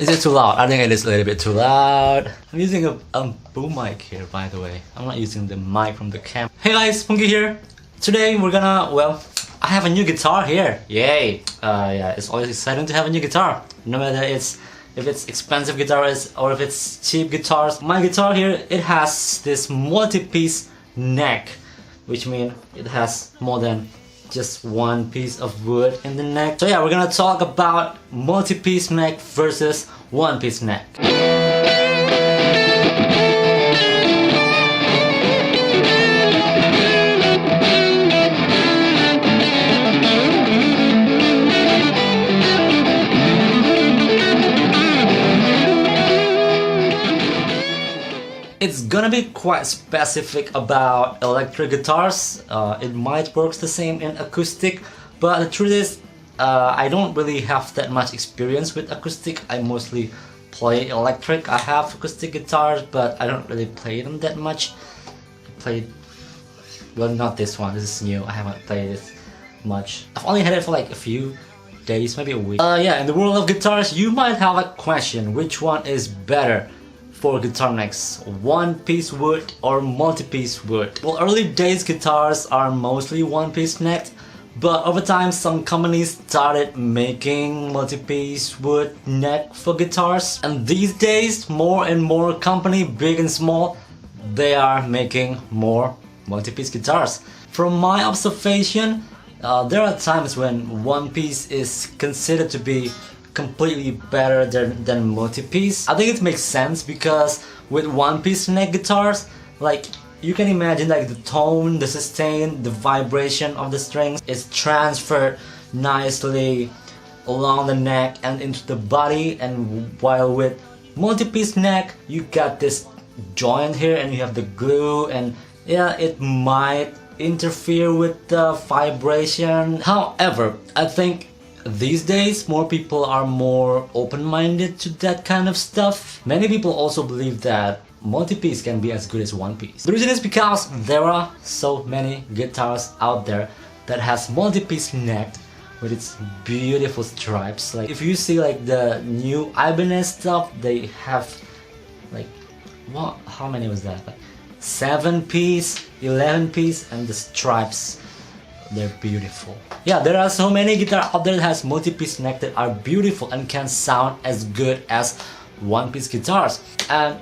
Is it too loud? I think it is a little bit too loud. I'm using a boom mic here, by the way. I'm not using the mic from the camera. Hey guys, Punky here. Today we're gonna, well, I have a new guitar here. Yay! Yeah, it's always exciting to have a new guitar. No matter if it's expensive guitars or if it's cheap guitars. My guitar here, it has this multi-piece neck, which means it has more than just one piece of wood in the neck. So yeah, we're gonna talk about multi-piece neck versus one-piece neck. It's gonna be quite specific about electric guitars. It might work the same in acoustic, but the truth is I don't really have that much experience with acoustic. I mostly play electric. I have acoustic guitars, but I don't really play them that much. I played, well, not this one, this is new. I haven't played it much. I've only had it for like a few days, maybe a week. Yeah, in the world of guitars, you might have a question, which one is better for guitar necks, one-piece wood or multi-piece wood? Well, early days guitars are mostly one-piece necked, but over time some companies started making multi-piece wood neck for guitars, and these days more and more company, big and small, they are making more multi-piece guitars. From my observation, there are times when one-piece is considered to be completely better than multi-piece. I think it makes sense because with one-piece neck guitars, like you can imagine like the tone, the sustain, the vibration of the strings is transferred nicely along the neck and into the body, and while with multi-piece neck you got this joint here and you have the glue, and yeah, it might interfere with the vibration. However, I think these days more people are more open-minded to that kind of stuff. Many people also believe that multi-piece can be as good as one-piece. The reason is because there are so many guitars out there that has multi-piece neck with its beautiful stripes. Like if you see like the new Ibanez stuff, they have like, what? How many was that? Like 7-piece, 11-piece, and the stripes, they're beautiful. Yeah, there are so many guitars out there that has multi-piece neck that are beautiful and can sound as good as one-piece guitars. And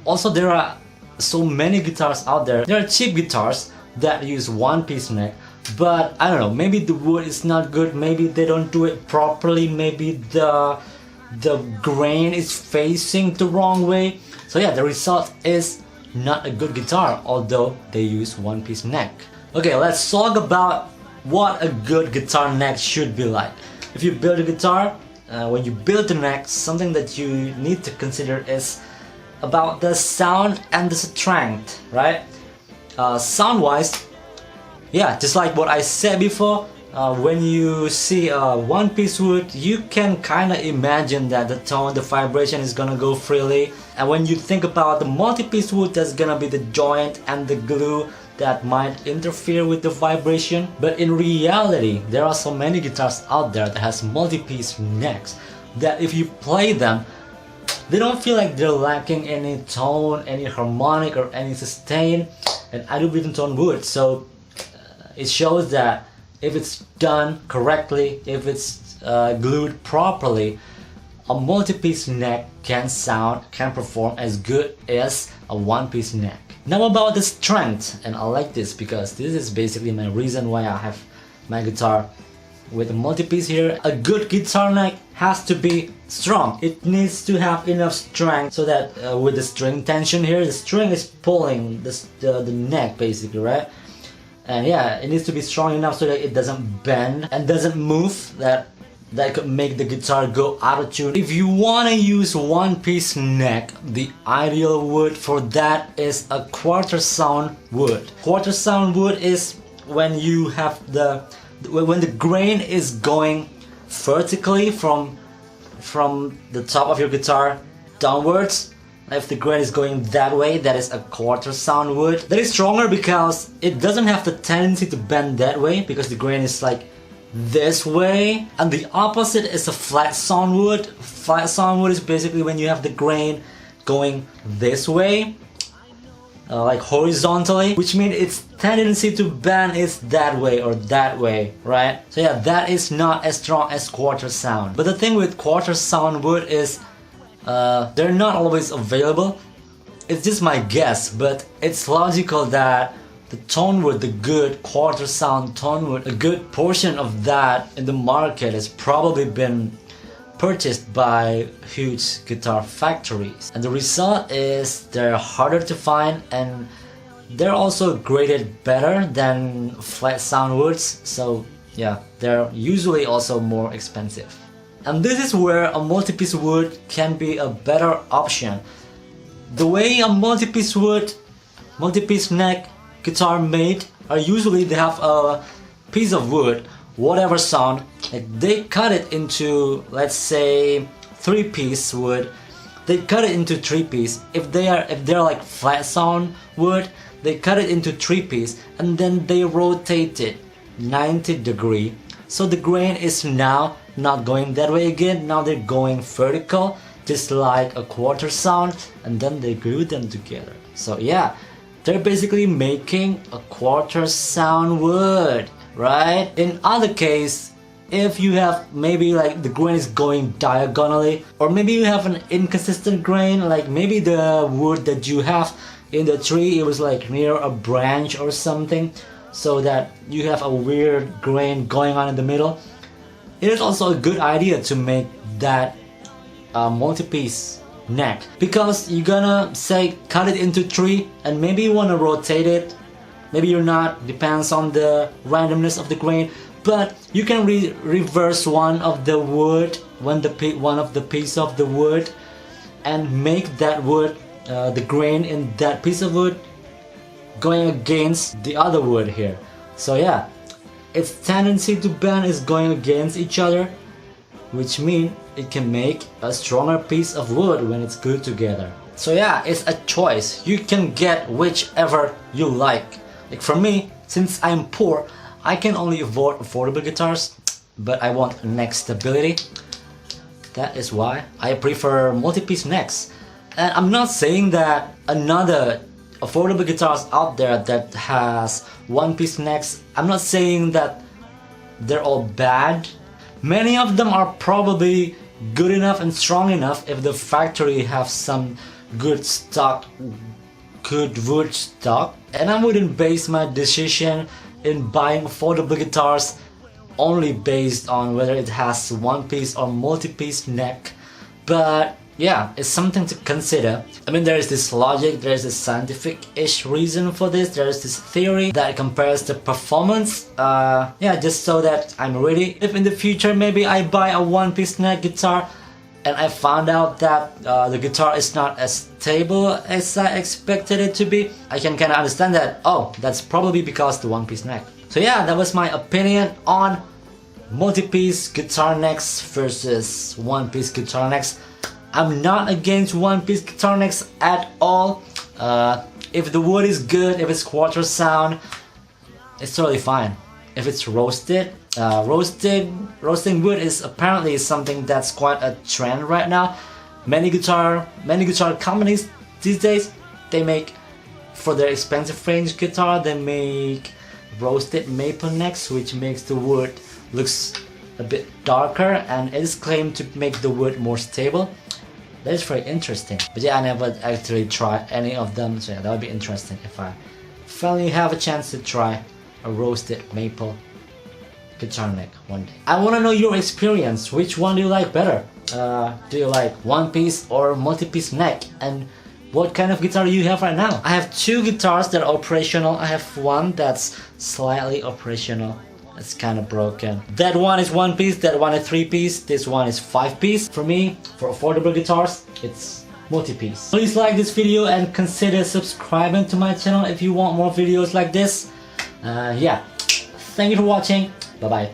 also there are so many guitars out there. There are cheap guitars that use one-piece neck, but I don't know, maybe the wood is not good, maybe they don't do it properly, maybe the grain is facing the wrong way. So yeah, the result is not a good guitar, although they use one-piece neck. Okay, let's talk about what a good guitar neck should be like. If you build a guitar, when you build the neck, something that you need to consider is about the sound and the strength, right? Sound-wise, yeah, just like what I said before, when you see a one-piece wood, you can kind of imagine that the tone, the vibration is gonna go freely. And when you think about the multi-piece wood, that's gonna be the joint and the glue that might interfere with the vibration. But in reality, there are so many guitars out there that has multi-piece necks that if you play them, they don't feel like they're lacking any tone, any harmonic, or any sustain. And I do believe in tone wood, so it shows that if it's done correctly, if it's glued properly, a multi-piece neck can perform as good as a one-piece neck. Now about the strength, and I like this because this is basically my reason why I have my guitar with a multi-piece here. A good guitar neck has to be strong. It needs to have enough strength so that with the string tension here, the string is pulling the neck basically, right? And yeah, it needs to be strong enough so that it doesn't bend and doesn't move, that could make the guitar go out of tune. If you want to use one-piece neck, the ideal wood for that is a quarter sound wood. Quarter sound wood is when you have when the grain is going vertically from the top of your guitar downwards. If the grain is going that way, that is a quarter sound wood. That is stronger because it doesn't have the tendency to bend that way, because the grain is like this way, and the opposite is a flat sawnwood. Flat sawnwood is basically when you have the grain going this way, like horizontally, which means its tendency to bend is that way or that way, right? So yeah, that is not as strong as quarter sawn. But the thing with quarter sawn wood is they're not always available. It's just my guess, but it's logical that the tone wood, the good quarter sawn tone wood, a good portion of that in the market has probably been purchased by huge guitar factories, and the result is they're harder to find and they're also graded better than flat sawn woods, so yeah, they're usually also more expensive. And this is where a multi-piece wood can be a better option. The way a multi-piece wood, multi-piece neck guitar made are usually they have a piece of wood, whatever sound, like they cut it into, let's say, 3-piece wood. They cut it into 3-piece. If they're like flat sawn wood, they cut it into 3-piece and then they rotate it 90 degree. So the grain is now not going that way again. Now they're going vertical, just like a quarter sawn, and then they glue them together. So yeah, they're basically making a quarter sawn wood, right? In other case, if you have maybe like the grain is going diagonally, or maybe you have an inconsistent grain, like maybe the wood that you have in the tree, it was like near a branch or something, so that you have a weird grain going on in the middle. It is also a good idea to make that multi-piece neck, because you're gonna say cut it into 3 and maybe you want to rotate it, maybe you're not, depends on the randomness of the grain, but you can reverse one of the wood, one of the piece of the wood, and make that wood, the grain in that piece of wood going against the other wood here. So yeah, its tendency to bend is going against each other, which means it can make a stronger piece of wood when it's glued together. So yeah, it's a choice. You can get whichever you like. Like for me, since I'm poor, I can only afford affordable guitars, but I want neck stability. That is why I prefer multi-piece necks. And I'm not saying that another affordable guitars out there that has one-piece necks, I'm not saying that they're all bad. Many of them are probably good enough and strong enough if the factory have some good stock, good wood stock. And I wouldn't base my decision in buying affordable guitars only based on whether it has one-piece or multi-piece neck. But yeah, it's something to consider. I mean, there is this logic, there is this scientific-ish reason for this, there is this theory that compares the performance. Yeah, just so that I'm ready. If in the future maybe I buy a one-piece neck guitar and I found out that the guitar is not as stable as I expected it to be, I can kind of understand that, oh, that's probably because the one-piece neck. So yeah, that was my opinion on multi-piece guitar necks versus one-piece guitar necks. I'm not against one-piece guitar necks at all. If the wood is good, if it's quarter sawn, it's totally fine. If it's roasted, roasting wood is apparently something that's quite a trend right now. Many guitar companies these days, they make, for their expensive range guitar, they make roasted maple necks, which makes the wood looks a bit darker, and it is claimed to make the wood more stable. That is very interesting. But yeah, I never actually tried any of them, so yeah, that would be interesting if I finally have a chance to try a roasted maple guitar neck one day. I want to know your experience. Which one do you like better? Do you like one piece or multi-piece neck? And what kind of guitar do you have right now? I have two guitars that are operational. I have one that's slightly operational. It's kind of broken. That one is one piece, that one is 3-piece, this one is 5-piece. For me, for affordable guitars, it's multi-piece. Please like this video and consider subscribing to my channel if you want more videos like this. Yeah, thank you for watching. Bye bye.